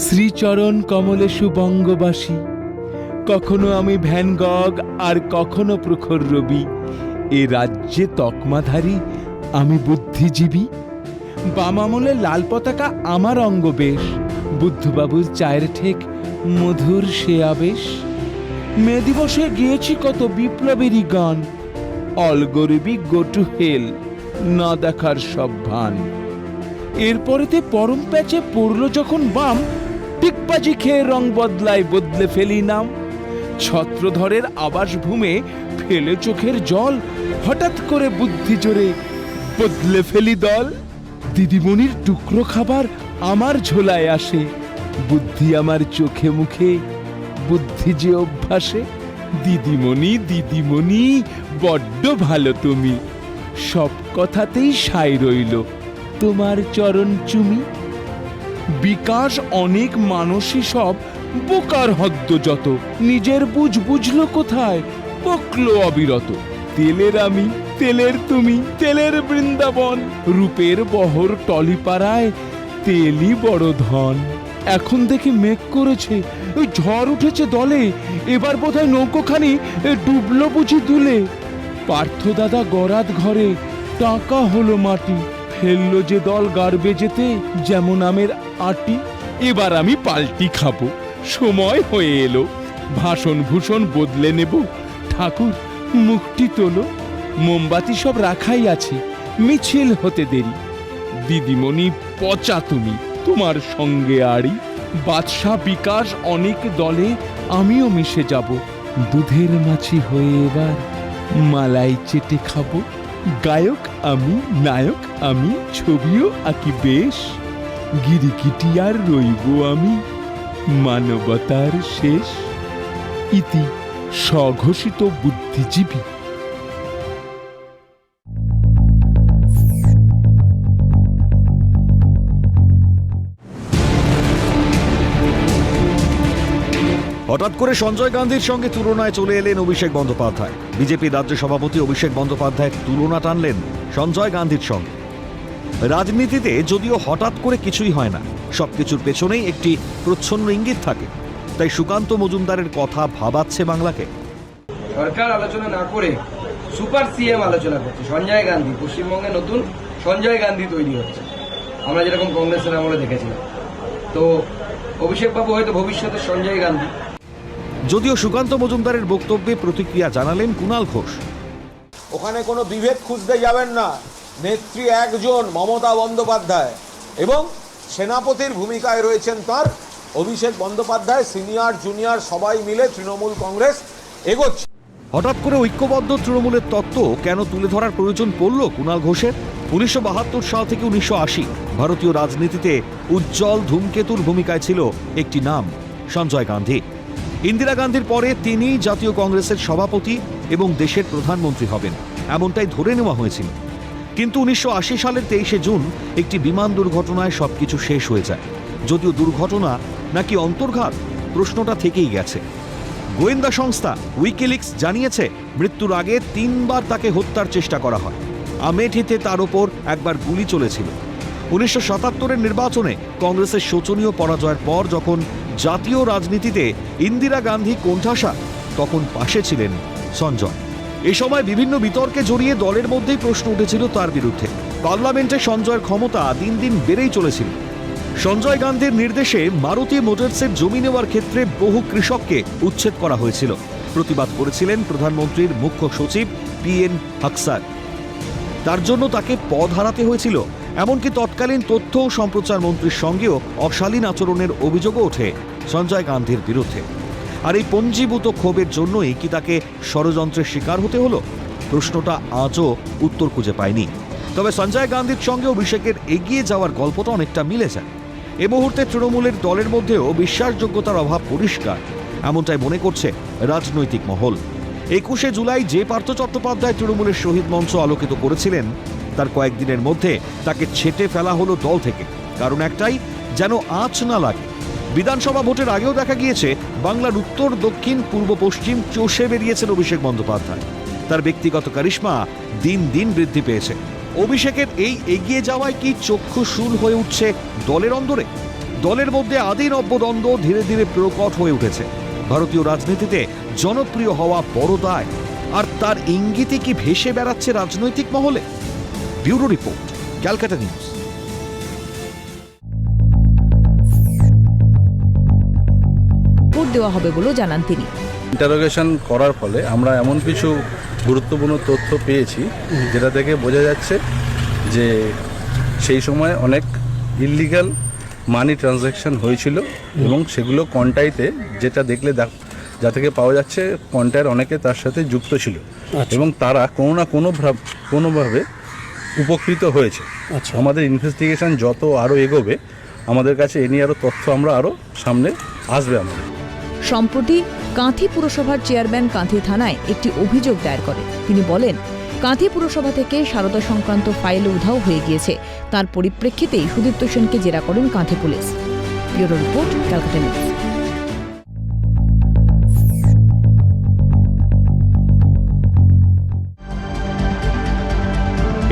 শ্রীচরণ কমলেশু বঙ্গবাসী, কখনো আমি ভ্যান গগ আর কখনো প্রখর রবি। এ রাজ্যে তকমাধারী আমি বুদ্ধিজীবী। বাম আমলে লাল পতাকা আমার অঙ্গবেশ, বুদ্ধবাবুর চায়ের ঠেক মধুর সে আবেশ। মে দিবসে গিয়েছি কত বিপ্লবেরই গান, অল গরিবি গো টু হেল, না দেখার সব ভান। এরপরেতে পরম প্যাচে পড়ল যখন বাম, টিকবাজি খেয়ে রং বদলে ফেলি নাম। ছত্রধরের আবাসভূমে ফেলে চোখের জল, হঠাৎ করে বুদ্ধি জোরে বদলে ফেলি দল। দিদিমণির টুকরো খাবার আমার ঝোলায় আসে, বুদ্ধি আমার চোখে মুখে, বুদ্ধি যে অভ্যাসে। দিদিমণি দিদিমণি বড্ড ভালো তুমি, সব কথাতেই সাই রইল তোমার চরণ চুমি। বিকাশ অনেক মানসী সব, বোকার হদ্দ যত, নিজের বুঝলো কোথায়, বকলো অবিরত। তেলের আমি, তেলের তুমি, তেলের বৃন্দাবন, রূপের বহর টলিপাড়ায় তেলই বড় ধন। এখন দেখি মেঘ করেছে, ওই ঝড় উঠেছে দলে, এবার বোধহয় নৌকোখানি ডুবলো বুঝি দুলে। পার্থ দাদা গরাদ ঘরে টাকা হলো মাটি, ফেললো যে দল গাড়বে যেতে যেমন আমের আটি। এবার আমি পাল্টি খাবো, সময় হয়ে এলো, ভাষণ ভূষণ বদলে নেব। ঠাকুর মুখটি তোলো, মোমবাতি সব রাখাই আছে, মিছিল হতে দেরি। দিদিমণি পচা তুমি, তোমার সঙ্গে আড়ি। বাদশাহ বিকাশ অনেক দলে আমিও মিশে যাব, দুধের মাছি হয়ে এবার মালাই চেটে খাবো। গায়ক আমি, নায়ক আমি, ছবিও আঁকি বেশ, গিরিকিটি আর রইব আমি মানবতার শেষ। ইতি স্বঘোষিত বুদ্ধিজীবী। হঠাৎ করে সঞ্জয় গান্ধীর সঙ্গে তুলনায় চলে এলেন অভিষেক বন্দ্যোপাধ্যায়। বিজেপি রাজ্য সভাপতি অভিষেক বন্দ্যোপাধ্যায় তুলনা টানলেন সঞ্জয় গান্ধীর সঙ্গে। রাজনীতিতে যদিও হঠাৎ করে কিছুই হয় না, সবকিছুর পেছনেই একটি প্রচ্ছন্ন ইঙ্গিত থাকে। তাই সুকান্ত মজুমদারের কথা ভাবাচ্ছে বাংলাকে। সরকার আলোচনা না করে সুপার সিএম আলোচনা করছে। সঞ্জয় গান্ধী, পশ্চিমবঙ্গে নতুন সঞ্জয় গান্ধী তৈরি হচ্ছে, আমরা যেরকম কংগ্রেসের আমলে দেখেছিলাম। তো অভিষেক বাবু হয়তো ভবিষ্যতের সঞ্জয় গান্ধী। যদিও সুকান্ত মজুমদারের বক্তব্যে প্রতিক্রিয়া জানালেন কুণাল ঘোষ। ওখানে কোনো বিভেদ খুঁজতে যাবেন না, নেত্রী একজন মমতা বন্দ্যোপাধ্যায়, এবং সেনাপতির ভূমিকায় রয়েছেন তার অভিষেক বন্দ্যোপাধ্যায়। সিনিয়র জুনিয়র সবাই মিলে তৃণমূল কংগ্রেস এগোচ্ছে। হঠাৎ করে ঐক্যবদ্ধ তৃণমূলের তত্ত্ব কেন তুলে ধরার প্রয়োজন পড়ল কুণাল ঘোষের? 1972 সাল থেকে 1980 ভারতীয় রাজনীতিতে উজ্জ্বল ধূমকেতুর ভূমিকায় ছিল একটি নাম, সঞ্জয় গান্ধী। ইন্দিরা গান্ধীর পরে তিনি জাতীয় কংগ্রেসের সভাপতি এবং দেশের প্রধানমন্ত্রী হবেন, এমনটাই ধরে নেওয়া হয়েছিল। কিন্তু 1980 সালের 23শে জুন একটি বিমান দুর্ঘটনায় সবকিছু শেষ হয়ে যায়। যদিও দুর্ঘটনা নাকি অন্তর্ঘাত, প্রশ্নটা থেকেই গেছে। গোয়েন্দা সংস্থা উইকিলিক্স জানিয়েছে মৃত্যুর আগে 3বার তাকে হত্যার চেষ্টা করা হয়। আমেঠিতে তার ওপর একবার গুলি চলেছিল। 1977-এর নির্বাচনে কংগ্রেসের শোচনীয় পরাজয়ের পর যখন জাতীয় রাজনীতিতে ইন্দিরা গান্ধী কোণঠাসা, তখন পাশে ছিলেন সঞ্জয়। এ সময় বিভিন্ন বিতর্কে জড়িয়ে দলের মধ্যেই প্রশ্ন উঠেছিল তার বিরুদ্ধে। পার্লামেন্টে সঞ্জয়ের ক্ষমতা দিন দিন বেড়েই চলেছিল। সঞ্জয় গান্ধীর নির্দেশে মারুতি মোটরসের জমি নেওয়ার ক্ষেত্রে বহু কৃষককে উচ্ছেদ করা হয়েছিল। প্রতিবাদ করেছিলেন প্রধানমন্ত্রীর মুখ্য সচিব PN হাকসার। তার জন্য তাকে পদ হারাতে হয়েছিল। এমনকি তৎকালীন তথ্য ও সম্প্রচার মন্ত্রীর সঙ্গেও অশালীন আচরণের অভিযোগও ওঠে সঞ্জয় গান্ধীর বিরুদ্ধে। আর এই পঞ্জীভূত ক্ষোভের জন্যই কি তাকে ষড়যন্ত্রের শিকার হতে হলো? প্রশ্নটা আজও উত্তর খুঁজে পায়নি। তবে সঞ্জয় গান্ধীর সঙ্গে অভিষেকের এগিয়ে যাওয়ার গল্পটা অনেকটা মিলে যায়। এ মুহূর্তে তৃণমূলের দলের মধ্যেও বিশ্বাসযোগ্যতার অভাব পরিষ্কার, এমনটাই মনে করছে রাজনৈতিক মহল। 21শে জুলাই যে পার্থ চট্টোপাধ্যায় তৃণমূলের শহীদ মঞ্চ আলোকিত করেছিলেন, তার কয়েকদিনের মধ্যে তাকে ছেঁটে ফেলা হলো দল থেকে। কারণ একটাই, যেন আঁচ না লাগে। বিধানসভা ভোটের আগেও দেখা গিয়েছে বাংলার উত্তর দক্ষিণ পূর্ব পশ্চিম চষে বেরিয়েছেন অভিষেক বন্দ্যোপাধ্যায়। তার ব্যক্তিগত কারিশমা দিন দিন বৃদ্ধি পেয়েছে। অভিষেকের এই এগিয়ে যাওয়ায় কি চক্ষুশূল হয়ে উঠছে দলের অন্দরে? দলের মধ্যে আদি নব্যদ্বন্দ্ব ধীরে ধীরে প্রকট হয়ে উঠেছে। ভারতীয় রাজনীতিতে জনপ্রিয় হওয়া বড় দায়, আর তার ইঙ্গিতে কি ভেসে বেড়াচ্ছে রাজনৈতিক মহলে? Bureau report, Calcutta news. Vote দেওয়া হবে বলেও জানান তিনি। ইন্টারোগেশন করার ফলে আমরা এমন কিছু গুরুত্বপূর্ণ তথ্য পেয়েছি যেটা থেকে বোঝা যাচ্ছে যে সেই সময় অনেক ইললিগাল মানি ট্রানজ্যাকশন হয়েছিল এবং সেগুলো কন্টাইতে যেটা দেখলে যা থেকে পাওয়া যাচ্ছে কন্টাইয়ের অনেকে তার সাথে যুক্ত ছিল এবং তারা কোনো না কোনোভাবে উপকৃত হয়েছে। আমাদের ইনভেস্টিগেশন যত আরও এগোবে আমাদের কাছে এ নিয়ে আরও তথ্য আমরা আরও সামনে আসবে আমাদের। সম্প্রতি কাঁথি পুরসভার চেয়ারম্যান কাঁথি থানায় একটি অভিযোগ দায়ের করে। তিনি বলেন, কাঁথি পুরসভা থেকে সারদা সংক্রান্ত ফাইল উধাও হয়ে গিয়েছে। তার পরিপ্রেক্ষিতেই সুদীপ্ত সেনকে জেরা করেন Kanthi police. Bureau report, Calcutta news.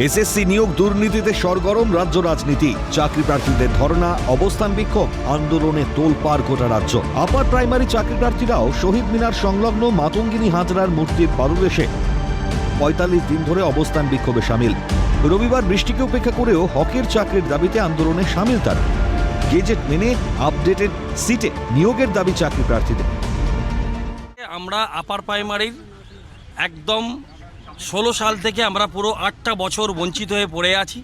SSC নিয়োগ দুর্নীতিতে সরগরম রাজ্য রাজনীতি। চাকরি প্রার্থীদের ধর্ণা, অবস্থান বিক্ষোভ, আন্দোলনে তোলপাড় গোটা রাজ্য। আপার প্রাইমারি চাকরি প্রার্থীরাও শহীদ মিনার সংলগ্ন মাতঙ্গিনী হাজরার মূর্তির পাদদেশে ৪৫ দিন ধরে অবস্থান বিক্ষোভে সামিল। রবিবার বৃষ্টিকে উপেক্ষা করেও হকের চাকরির দাবিতে আন্দোলনে সামিল তারা। গেজেট মেনে আপডেটেড সিটে নিয়োগের দাবি চাকরি প্রার্থীদের। আমরা আপার প্রাইমারির একদম ১৬ সাল থেকে আমরা পুরো ৮টা বছর বঞ্চিত হয়ে পড়ে আছি।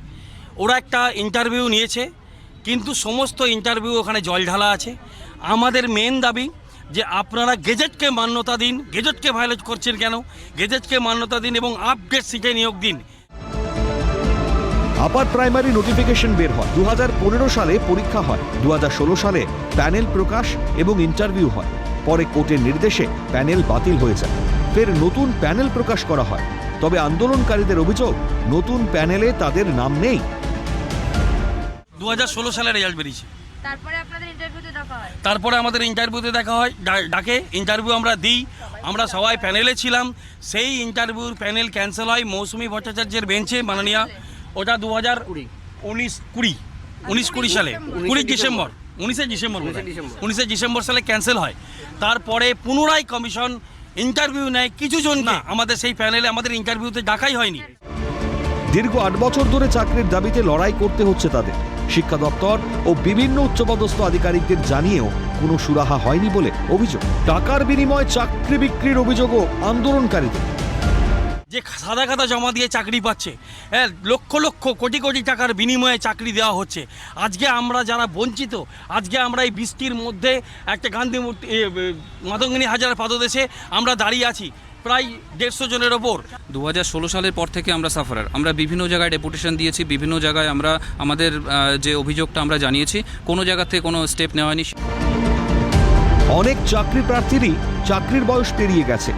ওরা একটা ইন্টারভিউ নিয়েছে, কিন্তু সমস্ত ইন্টারভিউ ওখানে জল ঢালা আছে। আমাদের মেন দাবি যে আপনারা গেজেটকে মান্যতা দিন। গেজেটকে ভায়োলেট করছেন কেন? গেজেটকে মান্যতা দিন এবং আপডেট সিটে নিয়োগ দিন। আপার প্রাইমারি নোটিফিকেশন বের হয় 2015 সালে, পরীক্ষা হয় 2016 সালে, প্যানেল প্রকাশ এবং ইন্টারভিউ হয়। পরে কোর্টের নির্দেশে প্যানেল বাতিল হয়ে যায়, ফের নতুন প্যানেল প্রকাশ করা হয়। তবে আন্দোলনকারীদের অভিযোগ, নতুন প্যানেলে তাদের নাম নেই। 2016 সালে রেজাল্ট বেরিয়েছে, তারপরে আপনাদের ইন্টারভিউতে দেখা হয়। তারপরে আমাদের ইন্টারভিউতে দেখা হয়, ডাকে ইন্টারভিউ আমরা দিই। আমরা সবাই প্যানেলে ছিলাম। সেই ইন্টারভিউর প্যানেল ক্যান্সেল হয় মৌসুমী ভট্টাচার্যের বেঞ্চে, মাননীয়া। ওটা 2019-20 সালে 19 ডিসেম্বর সালে ক্যান্সেল হয়। তারপরে পুনরায় কমিশন ইন্টারভিউ নেয় কিছুজন না, আমাদের সেই প্যানেলে আমাদের ইন্টারভিউতে ডাকাই হয়নি। দীর্ঘ 8 বছর ধরে চাকরির দাবিতে লড়াই করতে হচ্ছে তাদের। শিক্ষা দপ্তর ও বিভিন্ন উচ্চপদস্থ আধিকারিকদের জানিয়েও কোনো সুরাহা হয়নি বলে অভিযোগ। টাকার বিনিময়ে চাকরি বিক্রির অভিযোগও আন্দোলনকারীদের। যে সাদা খাতা জমা দিয়ে চাকরি পাচ্ছে, লক্ষ লক্ষ কোটি কোটি টাকার বিনিময়ে চাকরি দেওয়া হচ্ছে। আজকে আমরা যারা বঞ্চিত, আজকে আমরা এই বৃষ্টির মধ্যে একটা গান্ধী মূর্তি মাতঙ্গিনী হাজার পাদদেশে আমরা দাঁড়িয়ে আছি, প্রায় 150 জনের ওপর। 2016 সালের পর থেকে আমরা সাফারার। আমরা বিভিন্ন জায়গায় ডেপুটেশন দিয়েছি, বিভিন্ন জায়গায় আমরা আমাদের যে অভিযোগটা আমরা জানিয়েছি, কোনো জায়গা থেকে কোনো স্টেপ নেওয়া হয়নি। অনেক চাকরি প্রার্থীরই চাকরির বয়স পেরিয়ে গেছে,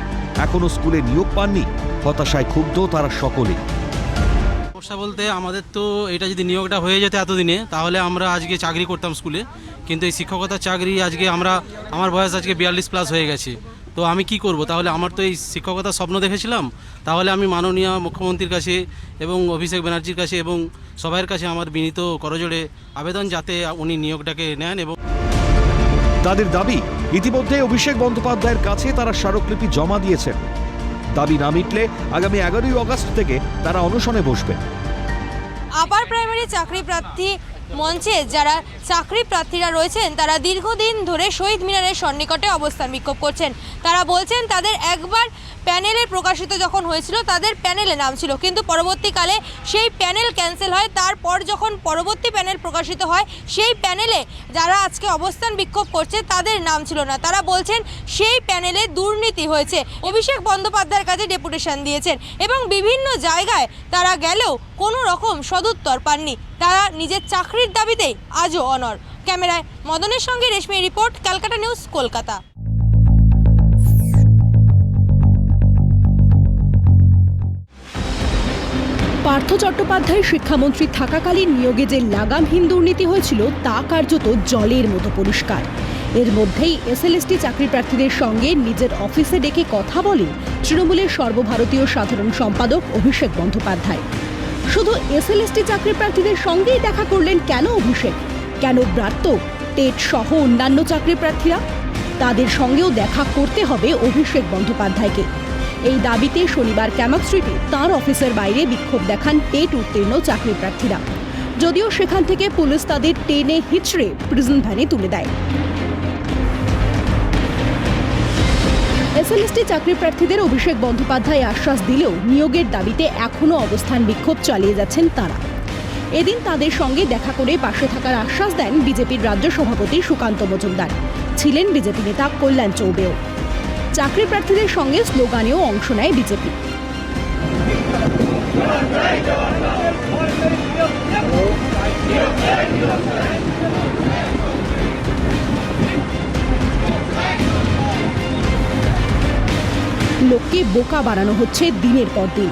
এখনো স্কুলে নিয়োগ পাননি। হতাশায় ক্ষুব্ধ তারা সকলেই। সমস্যা বলতে আমাদের তো এটা যদি নিয়োগটা হয়ে যেত এতদিনে, তাহলে আমরা আজকে চাকরি করতাম স্কুলে। কিন্তু এই শিক্ষকতার চাকরি আজকে আমার বয়স আজকে 42+ হয়ে গেছে। তো আমি কি করব? তাহলে আমার তো এই শিক্ষকতার স্বপ্ন দেখেছিলাম। তাহলে আমি মাননীয় মুখ্যমন্ত্রীর কাছে এবং অভিষেক ব্যানার্জির কাছে এবং সবার কাছে আমার বিনীত করজোড়ে আবেদন, যাতে উনি নিয়োগটাকে নেন। এবং তাদের দাবি, ইতিমধ্যে অভিষেক বন্দ্যোপাধ্যায়ের কাছে তারা স্মারকলিপি জমা দিয়েছেন। দাবি না মিটলে আগামী 11ই আগস্ট থেকে তারা অনশনে বসবে। আপার প্রাইমারি চাকরি প্রার্থী মঞ্চে যারা চাকরি প্রার্থীরা রয়েছেন, তারা দীর্ঘদিন ধরে শহীদ মিনারের সন্নিকটে অবস্থান বিক্ষোভ করছেন। তারা বলছেন তাদের একবার প্যানেলে প্রকাশিত যখন হয়েছিল তাদের প্যানেলে নাম ছিল, কিন্তু পরবর্তীকালে সেই প্যানেল ক্যান্সেল হয়। তারপর যখন পরবর্তী প্যানেল প্রকাশিত হয়, সেই প্যানেলে যারা আজকে অবস্থান বিক্ষোভ করছে তাদের নাম ছিল না। তারা বলছেন সেই প্যানেলে দুর্নীতি হয়েছে। অভিষেক বন্দ্যোপাধ্যায়ের কাছে ডেপুটেশন দিয়েছেন এবং বিভিন্ন জায়গায় তারা গেলেও কোনো রকম সদুত্তর পাননি। তারা নিজের চাকরির দাবিতেই আজও অনড়। ক্যামেরায় মদনের সঙ্গে রেশমি রিপোর্ট, ক্যালকাটা নিউজ, কলকাতা। পার্থ চট্টোপাধ্যায় শিক্ষামন্ত্রী থাকাকালীন নিয়োগে যে লাগামহীন দুর্নীতি হয়েছিল তা কার্যত জলের মতো পরিষ্কার। এর মধ্যেই এসএলএসটি চাকরি প্রার্থীদের সঙ্গে নিজের অফিসে ডেকে কথা বলেন তৃণমূলের সর্বভারতীয় সাধারণ সম্পাদক অভিষেক বন্দ্যোপাধ্যায়। শুধু এসএলএসটি চাকরি প্রার্থীদের সঙ্গেই দেখা করলেন কেন অভিষেক? কেন ব্রাত্য? টেট সহ অন্যান্য চাকরি প্রার্থীরা? তাদের সঙ্গেও দেখা করতে হবে অভিষেক বন্দ্যোপাধ্যায়কে। এই দাবিতে শনিবার ক্যামাক স্ট্রিটে তাঁর অফিসের বাইরে বিক্ষোভ দেখান টেট উত্তীর্ণ চাকরি প্রার্থীরা। যদিও সেখান থেকে পুলিশ তাদের টেনে হিচড়ে প্রিজন ভ্যানে তুলে দেয়। এসএলএসটি চাকরি প্রার্থীদের অভিষেক বন্দ্যোপাধ্যায় আশ্বাস দিলেও নিয়োগের দাবিতে এখনও অবস্থান বিক্ষোভ চালিয়ে যাচ্ছেন তারা। এদিন তাদের সঙ্গে দেখা করে পাশে থাকার আশ্বাস দেন বিজেপির রাজ্য সভাপতি সুকান্ত মজুমদার। ছিলেন বিজেপি নেতা কল্যাণ চৌবেও। চাকরি প্রার্থীদের সঙ্গে স্লোগানেও অংশ নেয় বিজেপি। লোককে বোকা বানানো হচ্ছে দিনের পর দিন।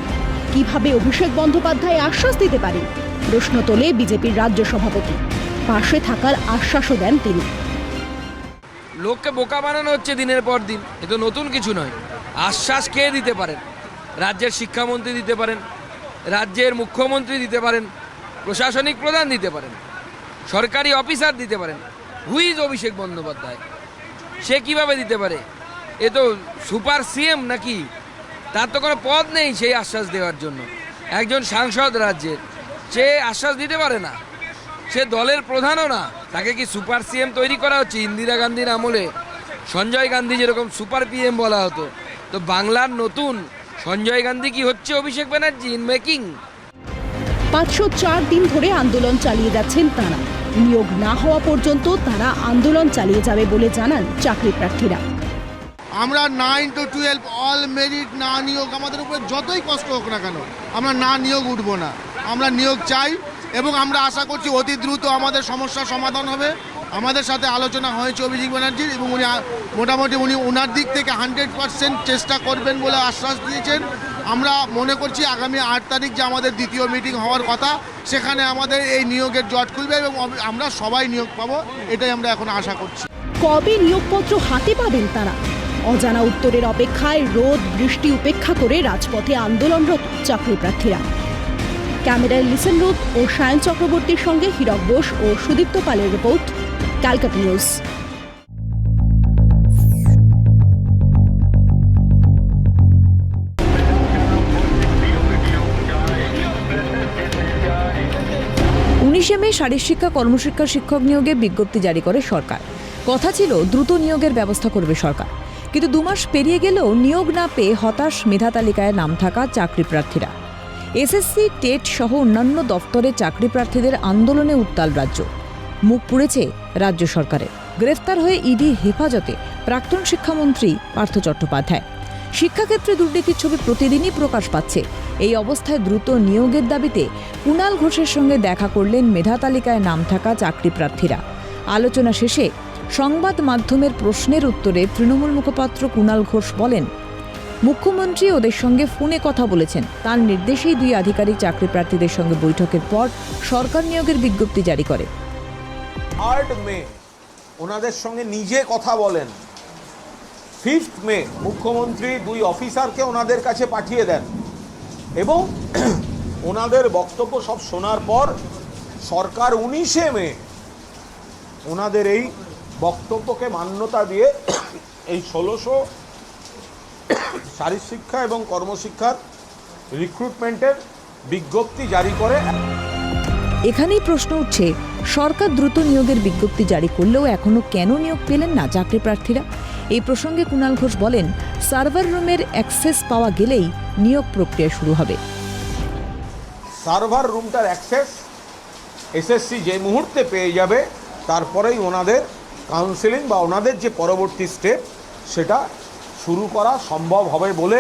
কিভাবে অভিষেক বন্দ্যোপাধ্যায় আশ্বাস দিতে পারে? প্রশ্ন তোলে বিজেপির রাজ্য সভাপতি। পাশে থাকার আশ্বাসও দেন তিনি। লোককে বোকা বানানো হচ্ছে দিনের পর দিন, এ তো নতুন কিছু নয়। আশ্বাস কে দিতে পারেন? রাজ্যের শিক্ষামন্ত্রী দিতে পারেন, রাজ্যের মুখ্যমন্ত্রী দিতে পারেন, প্রশাসনিক প্রধান দিতে পারেন, সরকারি অফিসার দিতে পারেন। হুই ইজ অভিষেক বন্দ্যোপাধ্যায়? সে কিভাবে দিতে পারে? এ তো সুপার সিএম নাকি? তার তো কোনো পদ নেই সেই আশ্বাস দেওয়ার জন্য। একজন সাংসদ রাজ্যের, সে আশ্বাস দিতে পারে না। সে দলের প্রধানও না। তাকে কি সুপার সিএম তৈরি করা হচ্ছে? ইন্দিরা গান্ধীর আমলে সঞ্জয় গান্ধী যেরকম সুপার পিএম বলা হতো, তো বাংলার নতুন সঞ্জয় গান্ধী কি হচ্ছে অভিষেক ব্যানার্জি ইন মেকিং? 504 দিন ধরে আন্দোলন চালিয়ে যাচ্ছেন তারা। নিয়োগ না হওয়া পর্যন্ত তারা আন্দোলন চালিয়ে যাবে বলে জানান চাকরি প্রার্থীরা। আমরা 9 to 12 অল মেরিট না নিয়োগ, আমাদের উপরে যতই কষ্ট হোক না কেন আমরা না নিয়োগ উঠবো না। আমরা নিয়োগ চাই এবং আমরা আশা করছি অতি দ্রুত আমাদের সমস্যার সমাধান হবে। আমাদের সাথে আলোচনা হয়েছে অভিষেক ব্যানার্জির এবং উনি মোটামুটি ওনার দিক থেকে 100% চেষ্টা করবেন বলে আশ্বাস দিয়েছেন। আমরা মনে করছি আগামী 8 তারিখ যে আমাদের দ্বিতীয় মিটিং হওয়ার কথা, সেখানে আমাদের এই নিয়োগের জট খুলবে এবং আমরা সবাই নিয়োগ পাবো, এটাই আমরা এখন আশা করছি। কবে নিয়োগপত্র হাতে পাবেন তারা? অজানা উত্তরের অপেক্ষায় রোদ বৃষ্টি উপেক্ষা করে রাজপথে আন্দোলনরত চাকরি প্রার্থীরা। ক্যামেরায় লিসেন রুথ ও সায়ন চক্রবর্তীর সঙ্গে হীরক বোস ও সুদীপ্ত পালের রিপোর্ট, ক্যালকাটা নিউজ। 19শে মে শারীরশিক্ষা কর্মশিক্ষা শিক্ষক নিয়োগে বিজ্ঞপ্তি জারি করে সরকার। কথা ছিল দ্রুত নিয়োগের ব্যবস্থা করবে সরকার, কিন্তু 2 মাস পেরিয়ে গেলেও নিয়োগ না পেয়ে হতাশ মেধা তালিকায় নাম থাকা চাকরি প্রার্থীরা। এসএসসি, টেট সহ অন্যান্য দফতরে চাকরি প্রার্থীদের আন্দোলনে উত্তাল রাজ্য। মুখ পুড়েছে রাজ্য সরকারের। গ্রেফতার হয়ে ইডির হেফাজতে প্রাক্তন শিক্ষামন্ত্রী পার্থ চট্টোপাধ্যায়। শিক্ষাক্ষেত্রে দুর্নীতির ছবি প্রতিদিনই প্রকাশ পাচ্ছে। এই অবস্থায় দ্রুত নিয়োগের দাবিতে কুণাল ঘোষের সঙ্গে দেখা করলেন মেধা তালিকায় নাম থাকা চাকরি প্রার্থীরা। আলোচনা শেষে সংবাদ মাধ্যমের প্রশ্নের উত্তরে তৃণমূল মুখপাত্র কুণাল ঘোষ বলেন, মুখ্যমন্ত্রী ওদের সঙ্গে ফোনে কথা বলেছেন। তার নির্দেশেই 2 আধিকারিক চাকরি প্রার্থীদের সঙ্গে বৈঠকের পর সরকার নিয়োগের বিজ্ঞপ্তি জারি করে। 3rd মে ওনাদের সঙ্গে নিজে কথা বলেন। 5th মে মুখ্যমন্ত্রী 2 অফিসারকে ওনাদের কাছে পাঠিয়ে দেন এবং ওনাদের বক্তব্য সব শোনার পর সরকার 19শে মে ওনাদের এই বক্তব্যকে মান্যতা দিয়ে এই 1600 শারীরশিক্ষা এবং কর্মশিক্ষার রিক্রুটমেন্টের বিজ্ঞপ্তি জারি করে। এখানেই প্রশ্ন উঠছে, সরকার দ্রুত নিয়োগের বিজ্ঞপ্তি জারি করলেও এখনো কেন নিয়োগ পেলেন না চাকরি প্রার্থীরা? এই প্রসঙ্গে কুণাল ঘোষ বলেন, সার্ভার রুমের অ্যাক্সেস পাওয়া গেলেই নিয়োগ প্রক্রিয়া শুরু হবে। সার্ভার রুমটার অ্যাক্সেস এসএসসি যে মুহূর্তে পেয়ে যাবে, তারপরেই ওনাদের কাউন্সেলিং বা ওনাদের যে পরবর্তী স্টেপ সেটা শুরু করা সম্ভব হবে বলে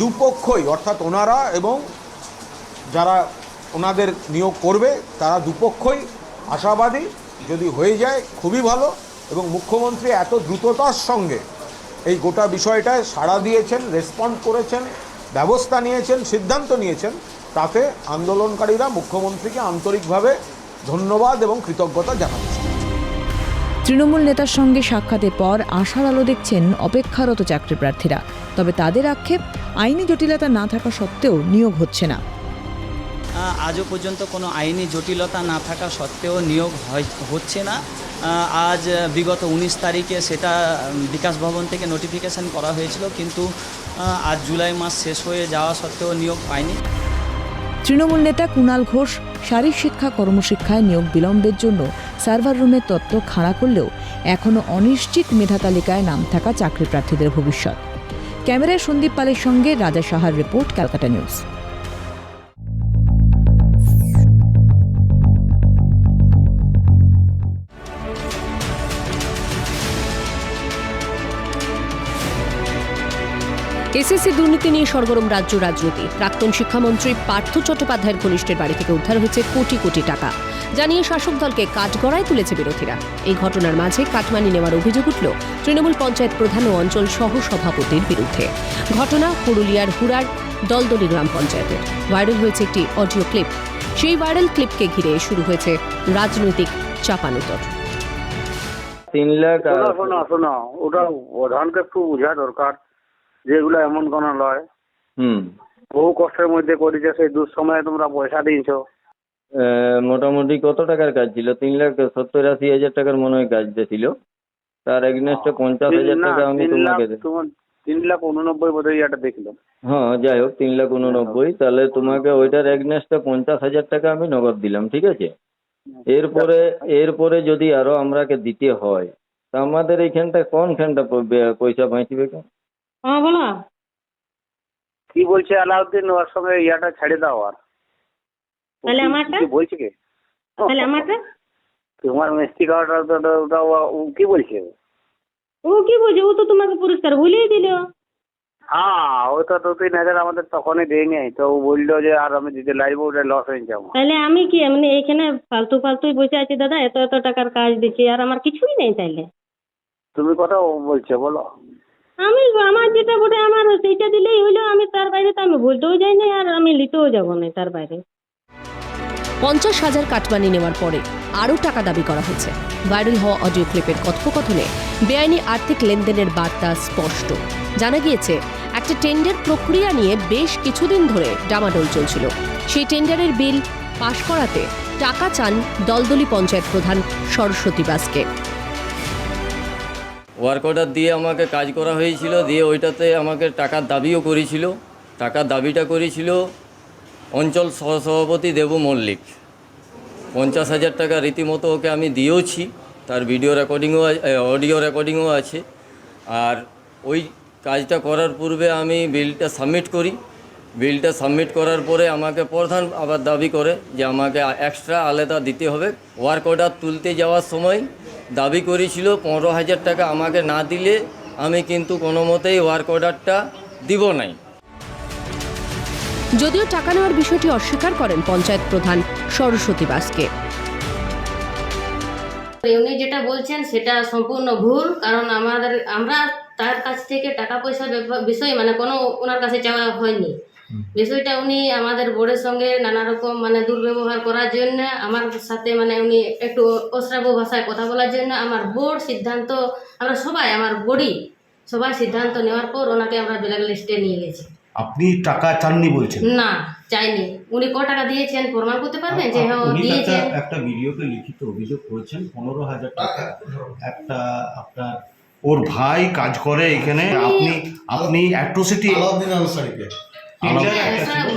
দুপক্ষই, অর্থাৎ ওনারা এবং যারা ওনাদের নিয়োগ করবে তারা দুপক্ষই আশাবাদী। যদি হয়ে যায় খুবই ভালো, এবং মুখ্যমন্ত্রী এত দ্রুততার সঙ্গে এই গোটা বিষয়টায় সাড়া দিয়েছেন, রেসপন্ড করেছেন, ব্যবস্থা নিয়েছেন, সিদ্ধান্ত নিয়েছেন, তাতে আন্দোলনকারীরা মুখ্যমন্ত্রীকে আন্তরিকভাবে ধন্যবাদ এবং কৃতজ্ঞতা জানাচ্ছেন। তৃণমূল নেতার সঙ্গে সাক্ষাতের পর আশার আলো দেখছেন অপেক্ষারত চাকরি প্রার্থীরা। তবে তাদের আক্ষেপ, আইনি জটিলতা না থাকা সত্ত্বেও নিয়োগ হচ্ছে না। আজও পর্যন্ত কোনো আইনি জটিলতা না থাকা সত্ত্বেও নিয়োগ হচ্ছে না। আজ বিগত 19 তারিখে সেটা বিকাশ ভবন থেকে নোটিফিকেশান করা হয়েছিল, কিন্তু আজ জুলাই মাস শেষ হয়ে যাওয়া সত্ত্বেও নিয়োগ পায়নি। তৃণমূল নেতা কুণাল ঘোষ শারীর শিক্ষা কর্মশিক্ষায় নিয়োগ বিলম্বের জন্য সার্ভার রুমের তত্ত্ব খাড়া করলেও এখনও অনিশ্চিত মেধা তালিকায় নাম থাকা চাকরি প্রার্থীদের ভবিষ্যৎ। ক্যামেরায় সন্দীপ পালের সঙ্গে রাজা সাহার রিপোর্ট, ক্যালকাটা নিউজ। এসএসসি দুর্নীতি নিয়ে সরগরম রাজ্য রাজনীতি। প্রাক্তন শিক্ষামন্ত্রী পার্থ চট্টোপাধ্যায়ের ঘনিষ্ঠের বাড়ি থেকে উদ্ধার হয়েছে কোটি কোটি টাকা, জানিয়ে শাসক দলকে কাঠগড়ায় তুলেছে বিরোধীরা। এই ঘটনার মাঝে কাটমানি নেওয়ার অভিযোগ উঠল তৃণমূল পঞ্চায়েত প্রধান ও অঞ্চল সহ সভাপতির বিরুদ্ধে। ঘটনা পুরুলিয়ার হুড়ার দলদলি গ্রাম পঞ্চায়েতের। ভাইরাল হয়েছে একটি অডিও ক্লিপ। সেই ভাইরাল ক্লিপকে ঘিরে শুরু হয়েছে রাজনৈতিক চাপানুতর। 3 লাখ শোনো ওটা প্রধানকে একটু বোঝা দরকার, যেগুলো এমন কোন লয়। বহু কষ্টের মধ্যে করেছে, সেই দুঃসময়ে তোমরা পয়সা দিয়েছ। মোটামুটি কত টাকার কাজ ছিল? 3,70,80,000 টাকার মনে হয় কাজ ছিল। তার এগনেস্টে 50,000 টাকা আমি তোমাকে 3,89,000 বোধ হয় এটা দেখলাম। হ্যাঁ, যাই হোক 3,89,000, তাহলে তোমাকে ওইটার এগনেস্টে 50,000 টাকা আমি নগদ দিলাম, ঠিক আছে? এরপরে যদি আরো আমরাকে দিতে হয় তা আমাদের এইখানটা কোনখানটা পয়সা বাঁচবে? হ্যাঁ বলো কি বলছে আলাউদ্দিন, ওর সঙ্গে ইয়াটা ছেড়ে দাও। আর তাহলে আমারটা বলছে কি? তাহলে আমারটা তোমার মিষ্টি খাওয়াটা ও কি বলছে? ও কি বলছে? ও তো তোমাকে পুরস্কার ভুলিয়ে দিল। হ্যাঁ, ও তো 2-3,000 আমাদের তখনই দেয়নি, তো ও বললো যে আর আমি দিতে লাগবো, ওটা লস হয়ে যাবো। তাহলে আমি কি মানে এখানে ফালতুই বসে আছি দাদা? এত টাকার কাজ দিচ্ছি আর আমার কিছুই নেই। তাইলে তুমি কথা বলছো বলো? আমার যেটা বটে আমার সেইটা দিলেই হইলো। আমি তার বাইরে তো আমি বলতেও যাই না, আর আমি নিতেও যাবো না তার বাইরে। 50,000 কাটমানি নেওয়ার পরে আরও টাকা দাবি করা হয়েছে। ভাইরাল হওয়া অডিও ক্লিপের কথোপকথনে বেআইনি আর্থিক লেনদেনের বার্তা স্পষ্ট। জানা গিয়েছে একটা টেন্ডার প্রক্রিয়া নিয়ে বেশ কিছুদিন ধরে ডামাডোল চলছিল। সেই টেন্ডারের বিল পাশ করাতে টাকা চান দলদলি পঞ্চায়েত প্রধান সরস্বতী বাসকে। ওয়ার্ক অর্ডার দিয়ে আমাকে কাজ করা হয়েছিল, দিয়ে ওইটাতে আমাকে টাকার দাবিও করেছিল। টাকার দাবিটা করেছিল অঞ্চল সহসভাপতি দেবু মল্লিক। 50,000 টাকা রীতিমতো ওকে আমি দিয়েওছি, তার অডিও রেকর্ডিংও আছে। আর ওই কাজটা করার পূর্বে আমি বিলটা সাবমিট করি। বিলটা সাবমিট করার পরে আমাকে প্রধান আবার দাবি করে যে আমাকে এক্সট্রা আলাদা দিতে হবে। ওয়ার্ক অর্ডার তুলতে যাওয়ার সময় দাবি করেছিল 15,000 টাকা আমাকে না দিলে আমি কিন্তু কোনো মতেই ওয়ার্ক অর্ডারটা দিব নাই। যদিও টাকা নেওয়ার বিষয়টি অস্বীকার করেন পঞ্চায়েত প্রধান সরস্বতী বাসকে। উনি যেটা বলছেন সেটা সম্পূর্ণ ভুল। কারণ আমরা তার কাছ থেকে টাকা পয়সার বিষয় মানে কোনো ওনার কাছে চাওয়া হয়নি। বিষয়টা উনি আমাদের বোর্ডের সঙ্গে নানা রকম মানে দুর্ব্যবহার করার জন্য, আমার সাথে মানে উনি একটু অশ্রাব্য ভাষায় কথা বলার জন্য আমার বোর্ড সিদ্ধান্ত, আমরা সবাই আমার বডি সবাই সিদ্ধান্ত নেওয়ার পর ওনাকে আমরা ব্ল্যাক লিস্টে নিয়ে গেছি। আপনি টাকা চাননি বলছেন? না, চাইনি। উনি ক টাকা দিয়েছেন প্রমাণ করতে পারবেন যে হ্যাঁ দিয়েছেন? একটা ভিডিওতে লিখিত অভিযোগ করেছেন 15,000 টাকা একটা আপনার ওর ভাই কাজ করে এখানে, আপনি অ্যাট্রোসিটি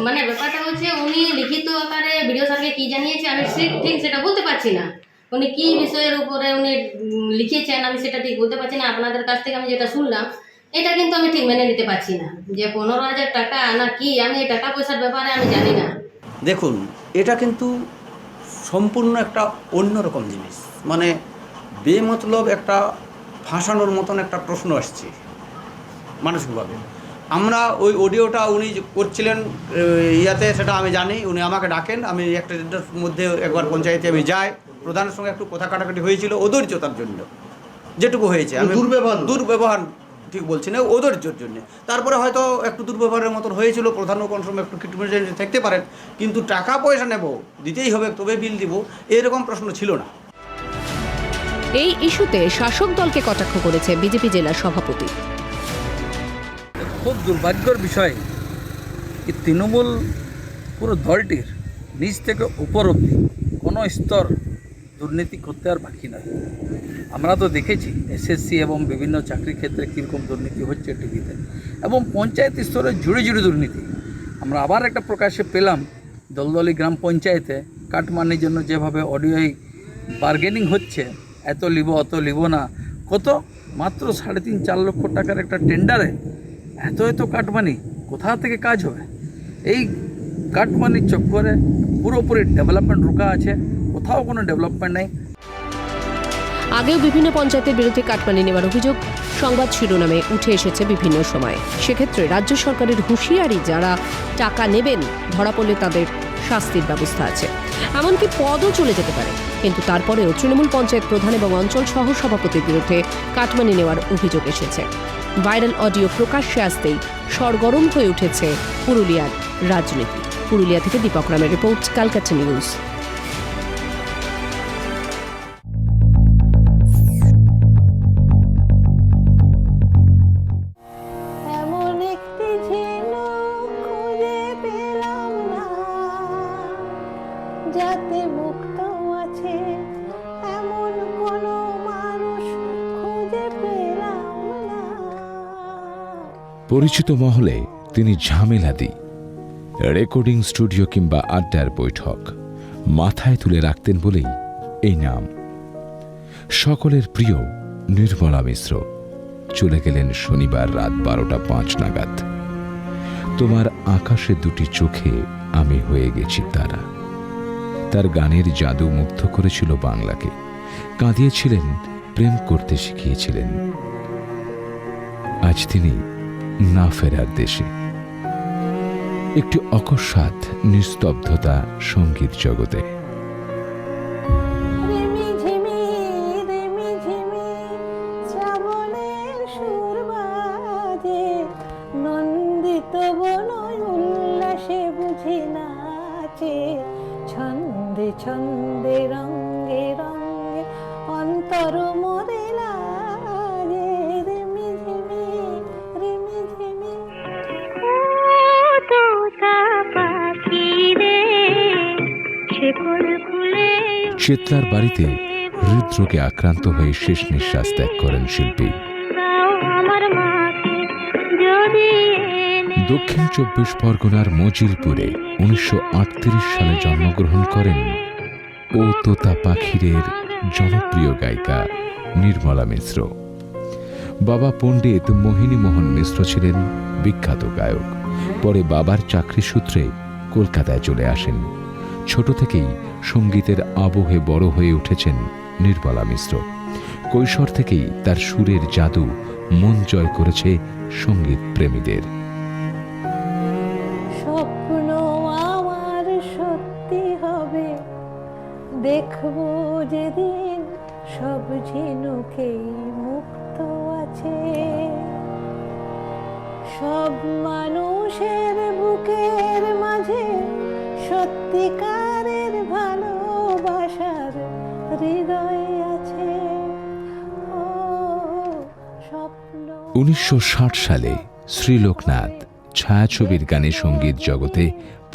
মানে ব্যাপারটা হচ্ছে উনি লিখিত আকারে ভিডিও স্যারকে কি জানিয়েছে আমি ঠিক সেটা বলতে পারছি না। উনি কি বিষয়ের উপরে উনি লিখেছেন আমি সেটা ঠিক বলতে পারছি না। আপনাদের কাছ থেকে আমি যেটা শুনলাম এটা কিন্তু আমি ঠিক মেনে নিতে পারছি না যে 15,000 টাকা না কি, আমি এই টাকা পয়সার ব্যাপারে আমি জানি না। দেখুন, এটা কিন্তু সম্পূর্ণ একটা অন্যরকম জিনিস, মানে বেমতলব একটা ফাঁসানোর মতন একটা প্রশ্ন আসছে মানসিকভাবে। আমরা ওই অডিওটা উনি করছিলেন ইয়াতে, সেটা আমি জানি। উনি আমাকে ডাকেন, আমি একটা মধ্যে একবার পঞ্চায়েতে আমি যাই, প্রধানের সঙ্গে একটু কথা কাটাকাটি হয়েছিল অধৈর্যতার জন্য, যেটুকু হয়েছে। আমি দুর্ব্যবহার ঠিক বলছি না, ওধৈর্যের জন্য। তারপরে হয়তো একটু দুর্ব্যবহারের মতন হয়েছিল, প্রধানও কোন সময় একটু ক্রিটিসিজম থাকতে পারেন, কিন্তু টাকা পয়সা নেব, দিতেই হবে, তবে বিল দিব, এরকম প্রশ্ন ছিল না। এই ইস্যুতে শাসক দলকে কটাক্ষ করেছে বিজেপি জেলা সভাপতি। খুব দুর্ভাগ্যের বিষয় তৃণমূল পুরো দলটির নিচ থেকে উপর অবধি কোনো স্তর দুর্নীতি করতে আর বাকি নয়। আমরা তো দেখেছি এসএসসি এবং বিভিন্ন চাকরির ক্ষেত্রে কীরকম দুর্নীতি হচ্ছে টিভিতে, এবং পঞ্চায়েত স্তরে জুড়ে জুড়ে দুর্নীতি। আমরা আবার একটা প্রকাশ্যে পেলাম দলদলি গ্রাম পঞ্চায়েতে কাটমানির জন্য যেভাবে অডিওই বার্গেনিং হচ্ছে, এত লিব অত লিব না, কত মাত্র 3.5-4 লক্ষ টাকার একটা টেন্ডারে এত কাটমানি, কোথা থেকে কাজ হবে? এই কাটমানির চক্করে পুরোপুরি ডেভেলপমেন্ট রুকা আছে, কোথাও কোনো ডেভেলপমেন্ট নেই। আগেও বিভিন্ন পঞ্চায়েতের বিরুদ্ধে কাটমানি নেওয়ার অভিযোগ সংবাদ শিরোনামে উঠে এসেছে বিভিন্ন সময়ে। সেক্ষেত্রে রাজ্য সরকারের হুঁশিয়ারি, যারা টাকা নেবেন ধরা পড়লে তাদের শাস্তির ব্যবস্থা আছে, এমনকি পদও চলে যেতে পারে। কিন্তু তারপরেও তৃণমূল পঞ্চায়েত প্রধান এবং অঞ্চল সহ সভাপতির বিরুদ্ধে কাটমানি নেওয়ার অভিযোগ এসেছে। ভাইরাল অডিও প্রকাশ্যে আসতেই সরগরম হয়ে উঠেছে পুরুলিয়ার রাজনীতি। পুরুলিয়া থেকে দীপক রামের রিপোর্ট, ক্যালকাটা নিউজ। যাতে মুক্ত আছে এমন কোন মানুষ খুঁজে পেলাম না। পরিচিত মহলে তিনি ঝামেলাদি। রেকর্ডিং স্টুডিও কিংবা আড্ডার বৈঠক মাথায় তুলে রাখতেন বলেই এই নাম। সকলের প্রিয় নির্মলা মিশ্র চলে গেলেন শনিবার রাত 12:05 নাগাদ। তোমার আকাশে দুটি চোখে আমি হয়ে গেছি তারা। তার গানের জাদু মুগ্ধ করেছিল বাংলাকে, কাঁদিয়েছিলেন, প্রেম করতে শিখিয়েছিলেন। আজ তিনি না ফেরার দেশে। একটি অকস্মাৎ নিস্তব্ধতা সঙ্গীত জগতে। নন্দিত বনয় উল্লাসে বুঝি নাচে, ছন্দে ছন্দে রঙ্গে রঙ্গে অন্তর মোরে লাগে। রিমি ঝিমি রিমি ঝিমি তোতা পাখি রে শেকল খুলে। চেতলার বাড়িতে হৃদরোগে আক্রান্ত হয়ে শেষ নিঃশ্বাস ত্যাগ করেন শিল্পী। দক্ষিণ 24 পরগনার মজিলপুরে 1938 সালে জন্মগ্রহণ করেন ও তোতা পাখিরের জনপ্রিয় গায়িকা নির্মলা মিশ্র। বাবা পণ্ডিত মোহিনী মোহন মিশ্র ছিলেন বিখ্যাত গায়ক। পরে বাবার চাকরি সূত্রে কলকাতায় চলে আসেন। ছোট থেকেই সঙ্গীতের আবহে বড় হয়ে উঠেছেন নির্মলা মিশ্র। কৈশোর থেকেই তার সুরের জাদু মন জয় করেছে সঙ্গীত প্রেমীদের। স্বপ্ন আমার সত্যি হবে, দেখবো যেদিন সব ঝিনুকেই মুক্ত আছে। সব মানুষের বুকের মাঝে সত্যিকারের ভালোবাসার হৃদয় আছে। 1960 সালে শ্রীলোকনাথ ছায়াছবির গানে সঙ্গীত জগতে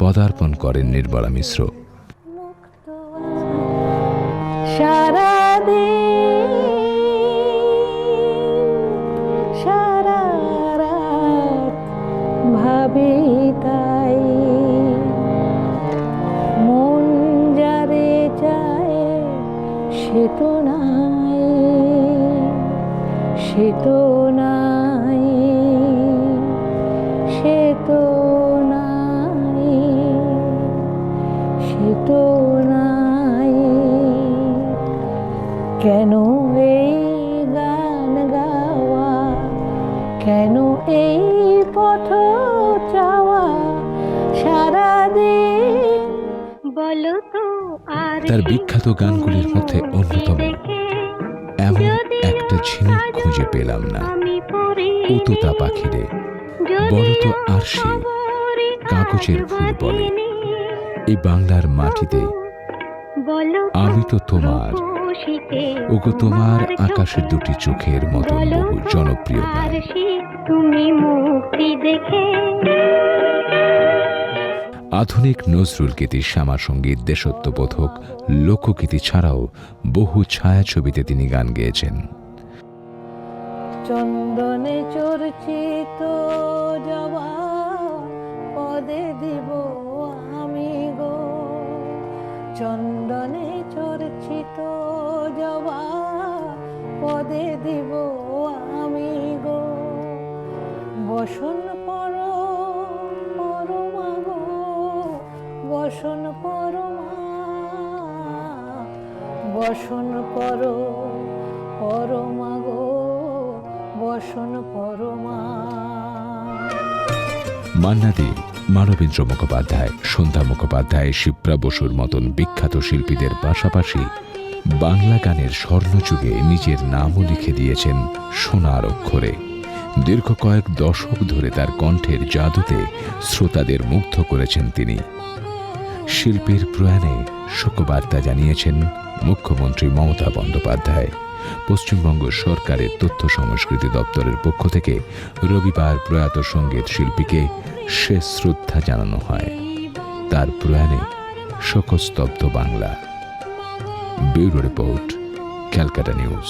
পদার্পণ করেন নির্মলা মিশ্র। সারা রাত ভাবি তাই, মন যারে যায় সে তো নাই, সে তো নাই, সে তো নাই, সে তো নাই। কেন এই গান গাওয়া, কেন এই পথ চাওয়া সারাদিন বলো তো। আর তার বিখ্যাত গানগুলির মধ্যে অন্যতম এমন একটা ঝিনুক খুঁজে পেলাম না, ও তোতা পাখিরে বলো তো আর সে কাগজের ফুল বলে। এই বাংলার মাটিতে আমি তো তোমার, ওগো তোমার আকাশের দুটি চোখের মতো বহু জনপ্রিয় গান। তুমি মুক্তি দেখে আধুনিক নজরুল গীতি, শ্যামা সঙ্গীত, দেশত্ববোধক লোকগীতি ছাড়াও বহু ছায়াছবিতে তিনি গান গেয়েছেন। চন্দনে চর্চিত জবা পদে দিব আমি গো, চন্দনে চর্চিত জবা পদে দিব আমি গো, বসন পরমা গো, বসন পরমা, বসন পরমা গো, বসন পরমা। মান্না দে, মানবেন্দ্র মুখোপাধ্যায়, সন্ধ্যা মুখোপাধ্যায়, শিপ্রা বসুর মতন বিখ্যাত শিল্পীদের পাশাপাশি বাংলা গানের স্বর্ণযুগে নিজের নামও লিখে দিয়েছেন সোনার অক্ষরে। দীর্ঘ কয়েক দশক ধরে তার কণ্ঠের জাদুতে শ্রোতাদের মুগ্ধ করেছেন তিনি। শিল্পীর প্রয়াণে শোকবার্তা জানিয়েছেন মুখ্যমন্ত্রী মমতা বন্দ্যোপাধ্যায়। পশ্চিমবঙ্গ সরকারের তথ্য সংস্কৃতি দপ্তরের পক্ষ থেকে রবিবার প্রয়াত সঙ্গীত শিল্পীকে শেষ শ্রদ্ধা জানানো হয়। তার প্রয়াণে শোকস্তব্ধ Bangla. Bureau report, Calcutta news.